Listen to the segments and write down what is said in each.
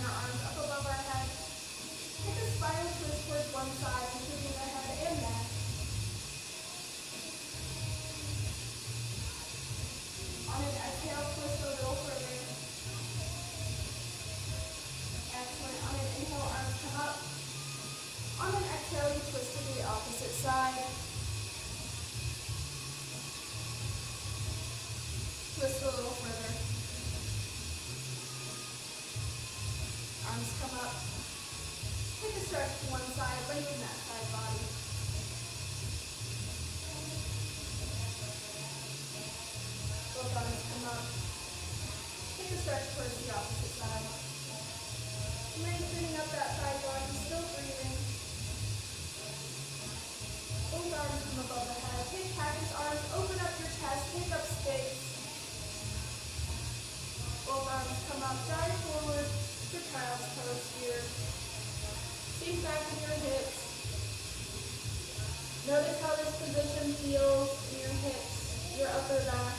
our arms up above our head. Take a spiral twist towards one side, including the head and neck. On an exhale, twist a little further. Excellent. On an inhale, arms come up. On an exhale, you twist to the opposite side. Twist a little further. Arms come up. Take a stretch to one side, lengthen that side body. Both arms come up. Take a stretch towards the opposite side. Lengthening up that side body, still breathing. Both arms come above the head. Take cactus arms, open up your chest, take up space. Both arms come up, dive forward for child's pose here. Sink back in your hips. Notice how this position feels in your hips, your upper back.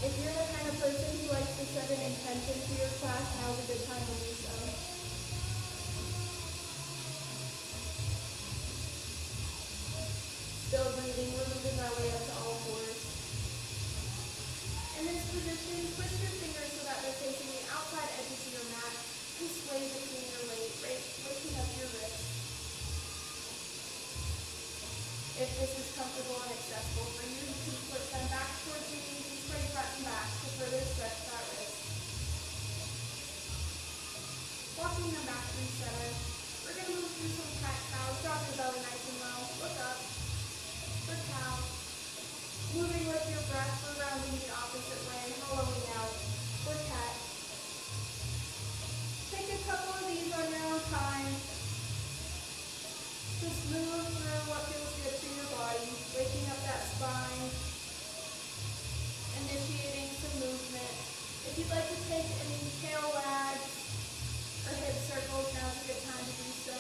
If you're the kind of person who likes to set an intention for your class, now's a good time to do so. Still breathing, we're moving our way up to all fours. In this position, twist your fingers so that they're facing the outside edges of your mat and sway between your weight, lifting up your wrists. If this is comfortable and accessible for you, you can flip them back towards your knees and sway front and back to further stretch that wrist. Walking them back to center. We're going to move through some cat-cows. Drop your belly nice and low. Look up. For cow. Moving with your breath, we're rounding the opposite way, hollowing out. For cat. Take a couple of these on your own time. Just move through what feels good for your body, waking up that spine, initiating some movement. If you'd like to take any tail wags or hip circles, now's a good time to do so.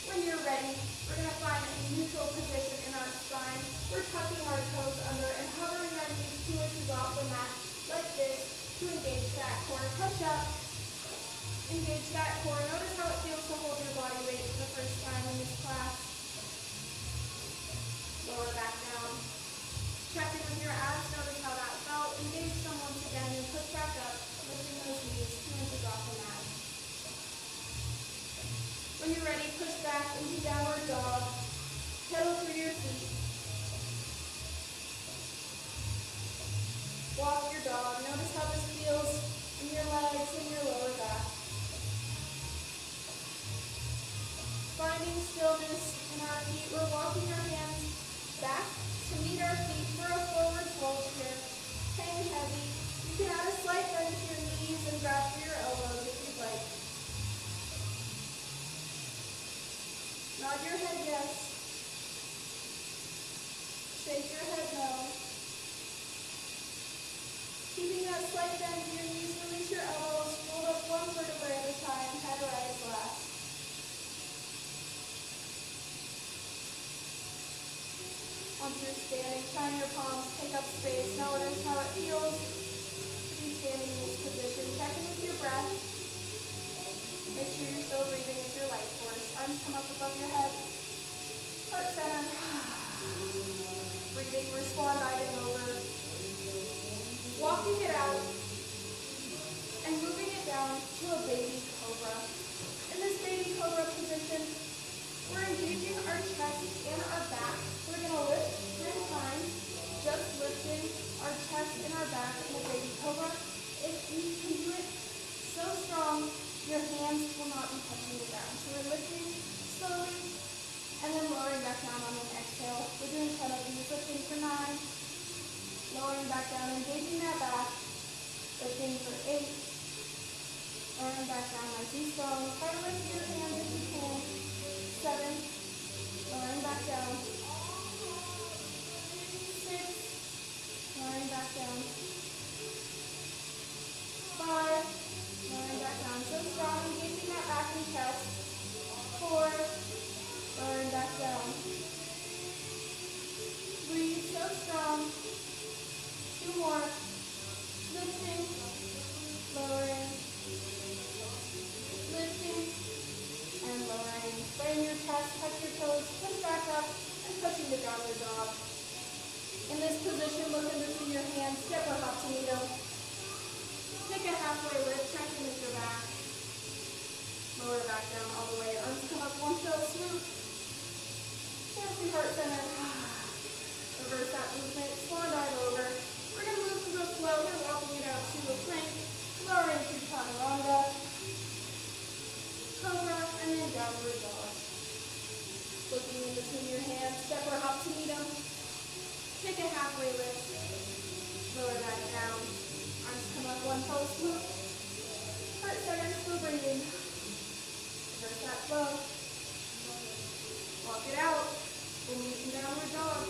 When you're ready, we're going to find a neutral position in our spine. We're tucking our toes under and hovering our knees 2 inches off the mat, like this, to engage that core. Push up. Engage that core. Notice how it feels to hold your body weight for the first time in this class. Lower back down. Check in with your abs. Notice how that felt. Engage them once again and push back up, lifting those knees 2 inches off the mat. When you're ready, push back into downward dog. Pedal through your feet. Walk your dog. Notice how this feels in your legs and your lower back. Finding stillness in our feet, we're walking our hands back to meet our feet for a forward fold here. Hang heavy. You can add a slight bend to your knees and grab for your elbows if you'd like. Nod your head yes. Shake your head no. Keeping that slight bend to your knees, release your elbows, fold up one vertebrae at a time, head rise last. Once you're standing, shine your palms, take up space. Notice how it feels to be standing in this position. Check in with your breath. Make sure you're still breathing with your life force. Arms come up above your head. Heart center. Breathing, we're swan diving over. Walking it out and moving it down to a baby cobra. In this baby cobra position, we're engaging our chest and our back. We're going to lift 10 times, just lifting our chest and our back in a baby cobra. If you can do it so strong, your hands will not be touching the ground. So we're lifting slowly and then lowering back down on an exhale. We're doing 10 of these, lifting for 9, lowering back down, engaging that back, lifting for 8, lowering back down nice and slow. Try to lift your hands if you can. 7, lowering back down. 6, lowering back down. 5, lowering back down. So strong, engaging that back and chest. 4, lowering back down. Breathe, so strong. 2 more. dog. In this position, look in between your hands, step or hop to meet 'em. Take a halfway lift, try to lift your back. Lower back down all the way. Arms come up, one fell swoop. Hands to heart center. Reverse that movement, swan dive over. We're going to move to the flow. We're walking it out to a plank, lowering through chaturanga, cobra, and then downward dog. Looking in between your hands, step or hop to meet 'em. Take a halfway lift, lower back down. Arms come up, one fell swoop. Heart center, slow breathing. Reverse that flow. Walk it out. We'll meet in downward dog.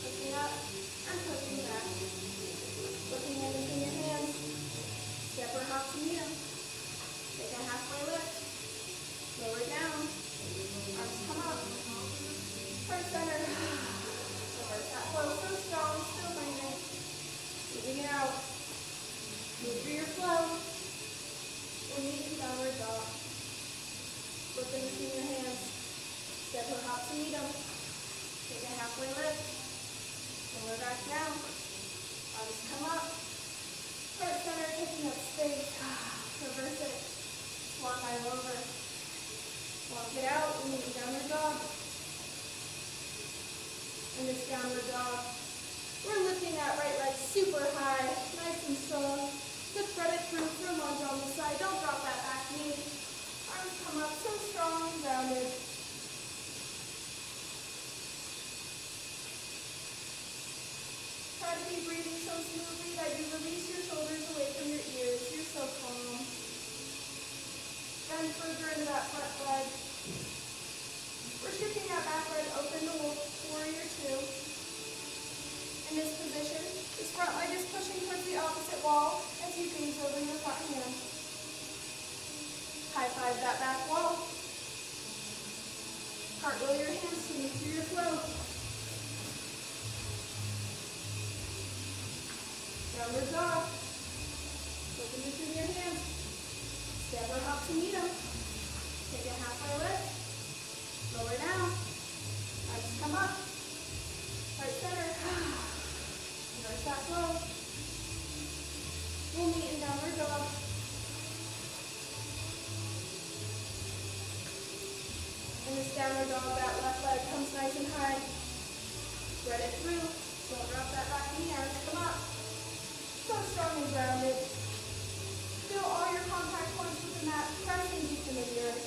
Looking up and pushing back. Looking in between your hands. Step or hop to meet 'em. Take a halfway lift. Lower down. Arms come up. Heart center. Reverse that flow. So strong. Still breathing. Moving it out. Move through your flow. We'll meet in downward dog. Look in between your hands. Step or hop to meet 'em. Take a halfway lift. Lower back down. Arms come up. Heart center, taking up space. Reverse it. Swan dive over. Walk it out. We meet in downward dog. In this downward dog, we're lifting that right leg super high, nice and strong. Just thread it through for a lunge on the side. Don't drop that back knee. Arms come up so strong and grounded. Try to be breathing so smoothly that you release your shoulders away from your ears. You're so calm. Bend further into that front leg. We're shifting that back leg open to warrior two. In this position, this front leg is pushing towards the opposite wall as you gaze over your front hand. High five that back wall. Cartwheel your hands to move through your flow. Downward dog. Look in between your hands. Step or hop to meet 'em. Take a halfway lift. Lower down. Arms come up. Heart center. Reverse that flow. We'll meet in downward dog. In this downward dog, that left leg comes nice and high. Thread it through. Don't drop that back knee. Arms come up. So strong and grounded. Feel all your contact points with the mat pressing deep into the earth.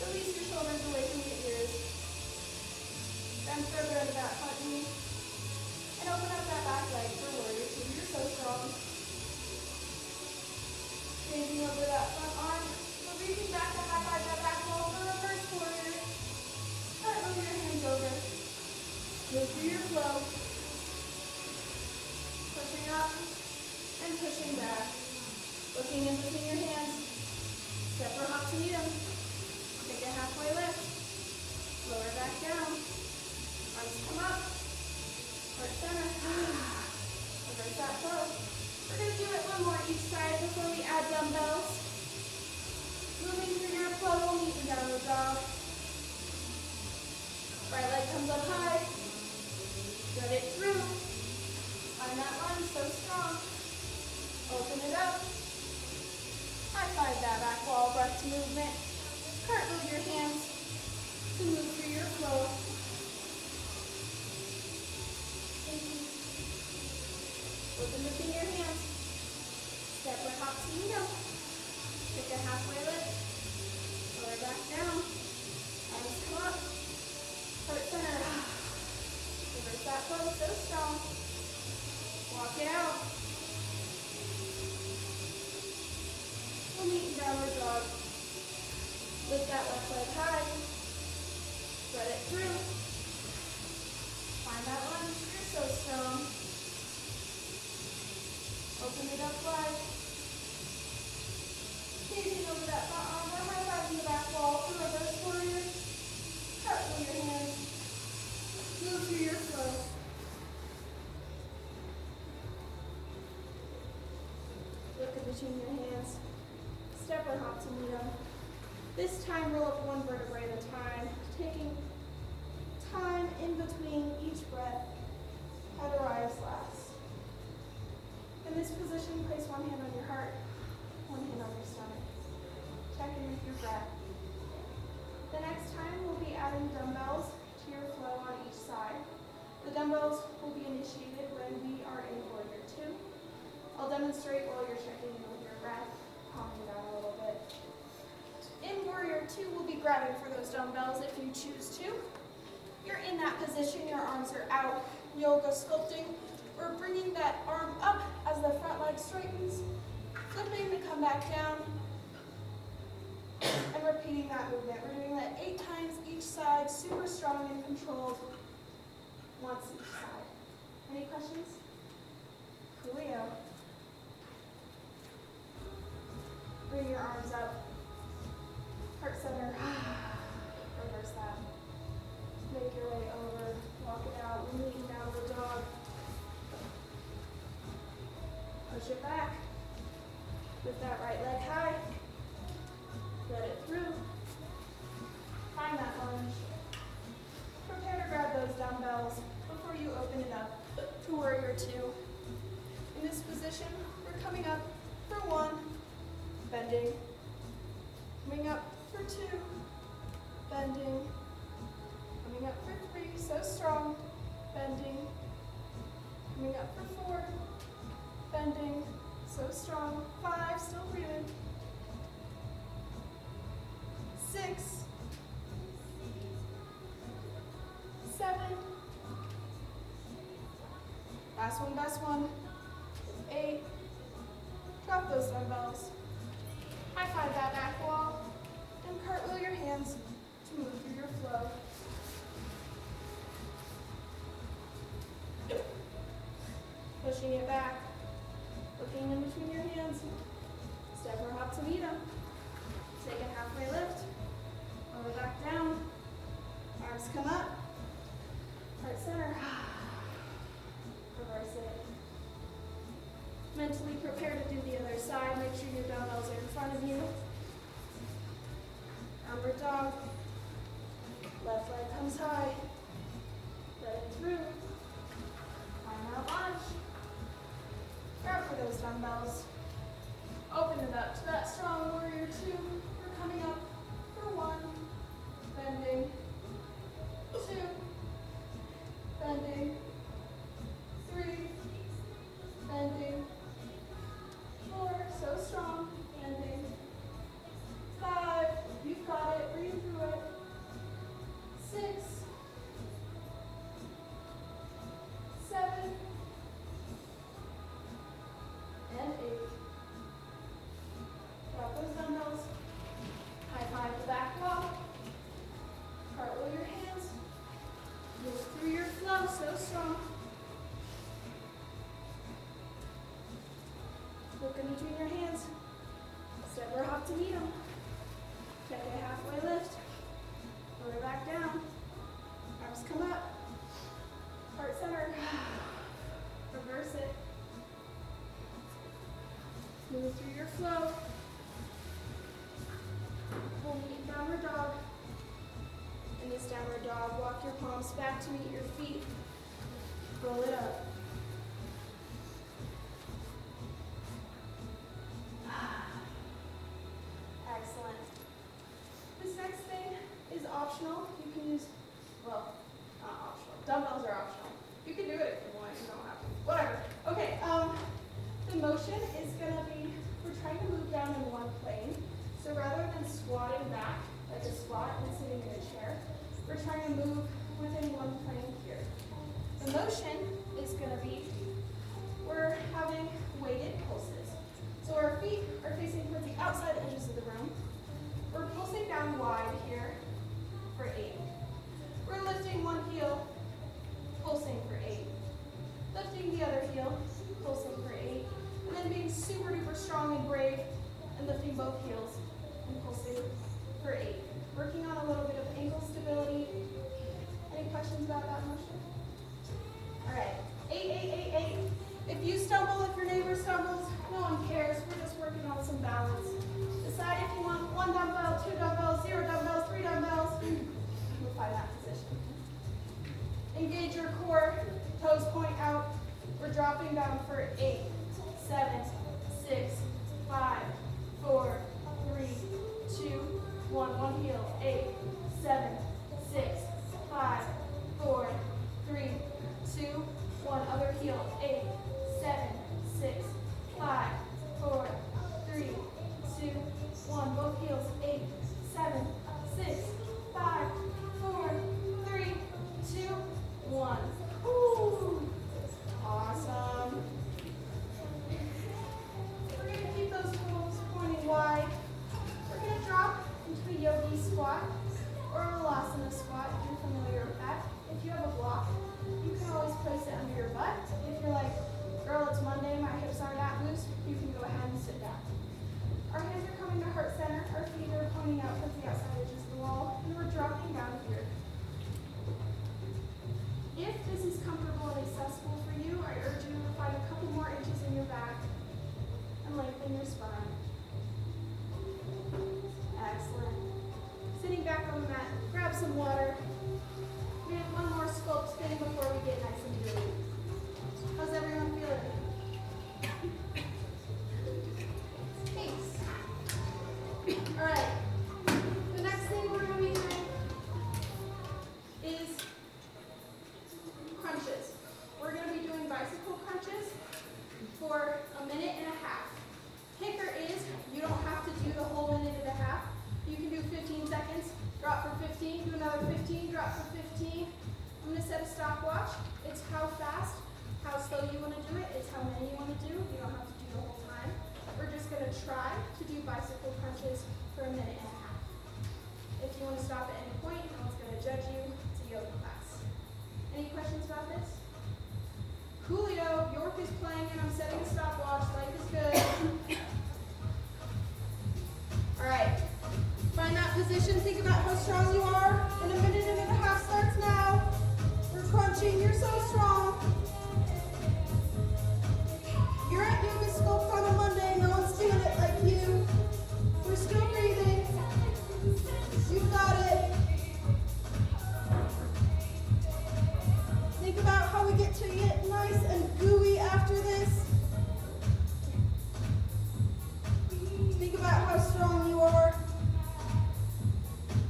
Release your shoulders away from your ears. Bend further into that front knee. And open up that back leg for warrior two. You're so strong. Raising over that front arm. We're reaching back to high five that back wall for reverse warrior. Move your hands over. Move through your flow. Pushing up and pushing back. Looking in between your hands. Step or hop to meet 'em. Take a halfway lift. Lower back down. Arms come up. Heart center. Reverse that flow. We're going to do it one more each side before we add dumbbells. Moving through your flow, we'll meet in downward dog. Right leg comes up high. Thread it through. Find that lunge so strong. Open it up. High five that back wall, breath to movement. Cartwheel your hands to move through your flow. Open between your hands. Step or hop to meet 'em. Take a halfway lift. Lower back down. Arms come up. Heart center. Reverse that flow so strong. Walk it out. We'll meet in downward dog. Lift that left leg high. Thread it through. Find that lunge. You're so strong. Open it up wide. Gazing over that front arm. We're high-fiving the back wall for reverse warrior. Cartwheel your hands. Move through your flow. Look in between your hands. Step or hop to meet 'em. This time, roll up one vertebrae at a time, taking time in between each breath that arrives last. In this position, place one hand on your heart, one hand on your stomach. Check in with your breath. The next time, we'll be adding dumbbells to your flow on each side. The dumbbells will be initiated when we are in warrior two. I'll demonstrate while you're checking in with your breath, calming down a little bit. In warrior two, we'll be grabbing for those dumbbells if you choose to. You're in that position, your arms are out, yoga sculpting. We're bringing that arm up as the front leg straightens, flipping to come back down, and repeating that movement. We're doing that 8 times each side, super strong and controlled, once each side. Any questions? Coolio. Bring your arms up, heart center, reverse that. Make your way over, walk it out, lean down the dog. Push it back. Lift that right leg high. Let it through. Find that lunge. Prepare to grab those dumbbells before you open it up to warrior two. In this position, we're coming up for 1, bending. Coming up for 2, bending. Coming up for 3, so strong, bending. Coming up for 4, bending, so strong. 5, still breathing. 6, 7, last one, 8, drop those dumbbells, high five that back wall, and cartwheel your hands to move through your flow. Pushing it back, looking in between your hands, step or hop to meet them. Take a halfway lift, lower back down, arms come up, heart center, reverse it. Mentally prepare to do the other side, make sure your dumbbells are in front of you. Downward dog, left leg comes high, let it through, find that lunge. Grab for those dumbbells. Open it up to that strong warrior two. We're coming up for 1, bending, 2, bending, 3, bending, 4, so strong, bending, 5, you've got it, breathe through it, 6, 7, and 8. Drop those dumbbells. High five the back wall. Cartwheel your hands. Move through your flow, so strong. Look in between your hands. Step or hop to meet them. Take a halfway lift. Lower back down. Arms come up. Heart center. Reverse it. Move through your flow. We'll meet downward dog. In this downward dog, walk your palms back to meet your feet. Roll it up. Excellent. This next thing is optional. You can use, well, not optional. Dumbbells are optional. You can do it if you want. You don't have to. Whatever. Okay. The motion is going to be, we're trying to move down in one plane. So rather than squatting back like a squat and sitting in a chair, we're trying to move within one plane here. The motion is going to be, we're having weighted pulses. So our feet are facing towards the outside edges of the room. We're pulsing down wide here for 8. We're lifting one heel, pulsing for 8. Lifting the other heel, pulsing for 8. And then being super duper strong and brave and lifting both heels and pulsing for 8. Working on a little bit of ankle stability. Any questions about that motion? All right, 8, 8, 8, 8. If you stumble, if your neighbor stumbles, no one cares. We're just working on some balance. Decide if you want 1 dumbbell, 2 dumbbells, 0 dumbbells, 3 dumbbells. We'll find that position. your core, toes point out. We're dropping down for 8, 7, 6, 5, 4, 3, 2, 1. One heel. 8, 7, 6, 5, 4, 3, 2, 1. Other heel. 8, 7, 6, 5, 4, 3, 2, 1. Both heels. 8, 7, 6, 5, 4, 3, 2, 1. Woo. Awesome. We're going to keep those toes pointing wide. We're going to drop into a yogi squat or a halasana squat if you're familiar with that. If you have a block, you can always place it under your butt. If you're like, girl, it's Monday, my hips aren't that loose, you can go ahead and sit down. Our hands are coming to heart center. Our feet are pointing out towards the outside edges of the wall, and we're dropping down here. If this is comfortable and accessible for you, I urge you to find a couple more inches in your back and lengthen your spine. Excellent. Sitting back on the mat, grab some water. We have one more sculpt spin before we get nice and gooey. How's everyone feeling? Thanks. All right. The next thing we're going to be doing is crunches. We're going to be doing bicycle crunches for 1.5 minutes. Kicker is you don't have to do the whole 1.5 minutes. You can do 15 seconds, drop for 15, do another 15, drop for 15. I'm going to set a stopwatch. It's how fast, how slow you want to do it. It's how many you want to do. You don't have to do the whole time. We're just going to try to do bicycle crunches for 1.5 minutes. If you want to stop at any point, no one's going to judge you. It's a yoga class. Any questions about this? Coolio, York is playing and I'm setting a stopwatch. Life is good. All right. Find that position. Think about how strong you are. And 1.5 minutes starts now. We're crunching. You're so strong. You're at Yoga Sculpt on a Monday. No one's doing it like you. We're still breathing. You've got it. Think about how we get to get nice and gooey after this. Think about how strong you are.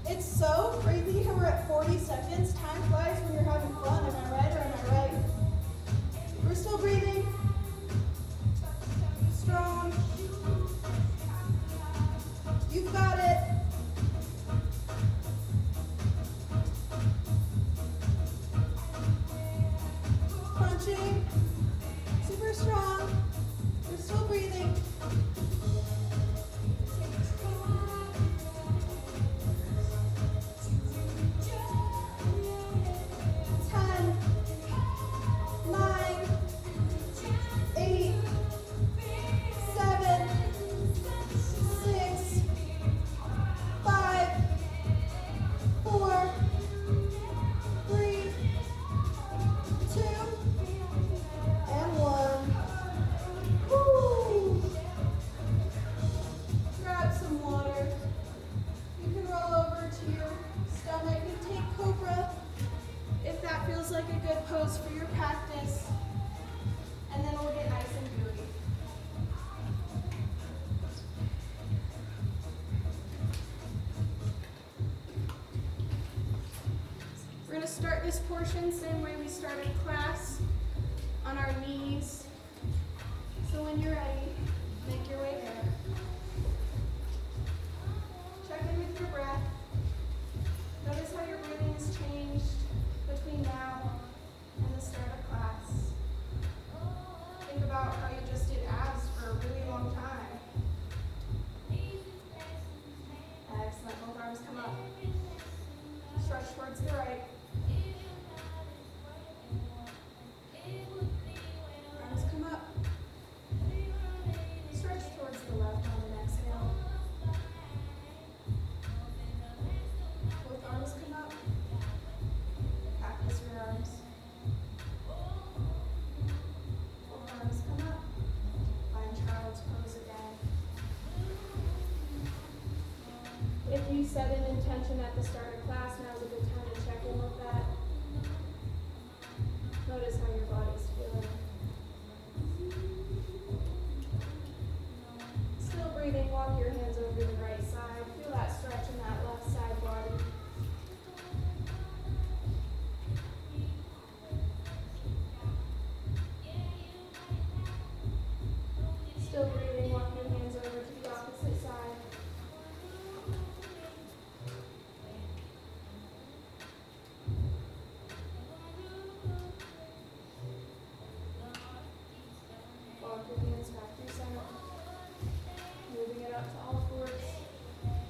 It's so crazy how we're at 40 seconds. Time flies when you're having fun. Am I right or am I right? We're still breathing. Strong. You've got it. Crunching. Super strong. We're still breathing. 10, 9, 8, 7, 6, 5, 4, 3, 2, and 1. Woo! Grab some water. You can roll over to your stomach and take cobra if that feels like a good pose for your practice. And then we'll get nice and gooey. We're going to start this portion same way we started class, on our knees. So when you're ready, make your way there. Check in with your breath. Notice how your breathing has changed between now and the start of class. Think about how you just did abs for a really long time. Excellent. Both arms come up. Stretch towards the right. Arms come up. Stretch towards the left on an exhale. Both arms come up. Practice your arms. Both arms come up. Find child's pose again. If you set an intention at the start of class, now's a good time to check in with that. Notice how your body's feeling. Still breathing, walk your hands over to the right side. Feel that stretch in that left side body. Still breathing, walk your hands over to the opposite side. Walk your hands back through center. Moving it up to all fours.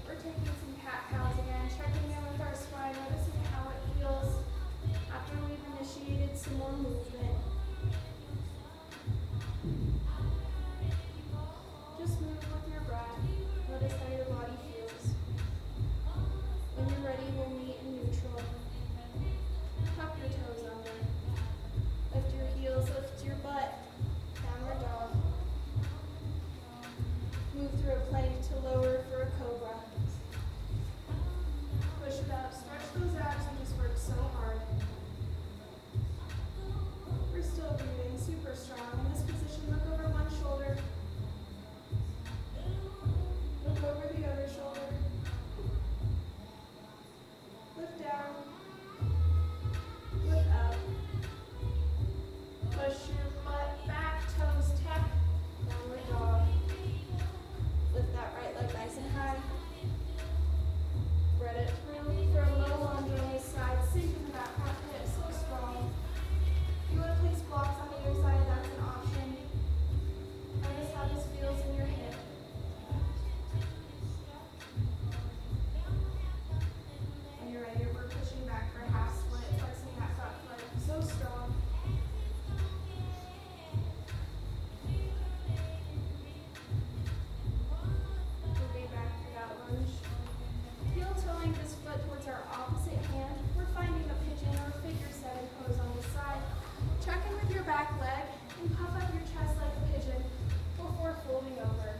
We're taking some cat-cows again, checking in with our spine, noticing how it feels after we've initiated some more movement. Just move with your breath. Notice how your body feels. When you're ready, we'll meet in neutral. Tuck your toes under. Lift your heels, lift your butt. Downward dog. Move through a plank to lower for a cobra. Push it up, stretch those abs we just worked so hard. We're still breathing, super strong. In this position, look over one shoulder. Look over the other shoulder. Lift down. Lift up. Push your butt back, toes tuck. Downward dog. Lift that right leg nice and high. Spread it through. Throw a low lunge on this side. Sink in the back half hip, so strong. If you want to place blocks on either side, that's an option. Notice how this feels in your hip. When you're ready, we're pushing back for a half split, flexing that front foot. So strong. Moving back through that lunge. Heel toeing this foot towards our opposite hand. We're finding a pigeon or figure 7 pose on this side. Check in with your back leg and puff up your chest like a pigeon before folding over.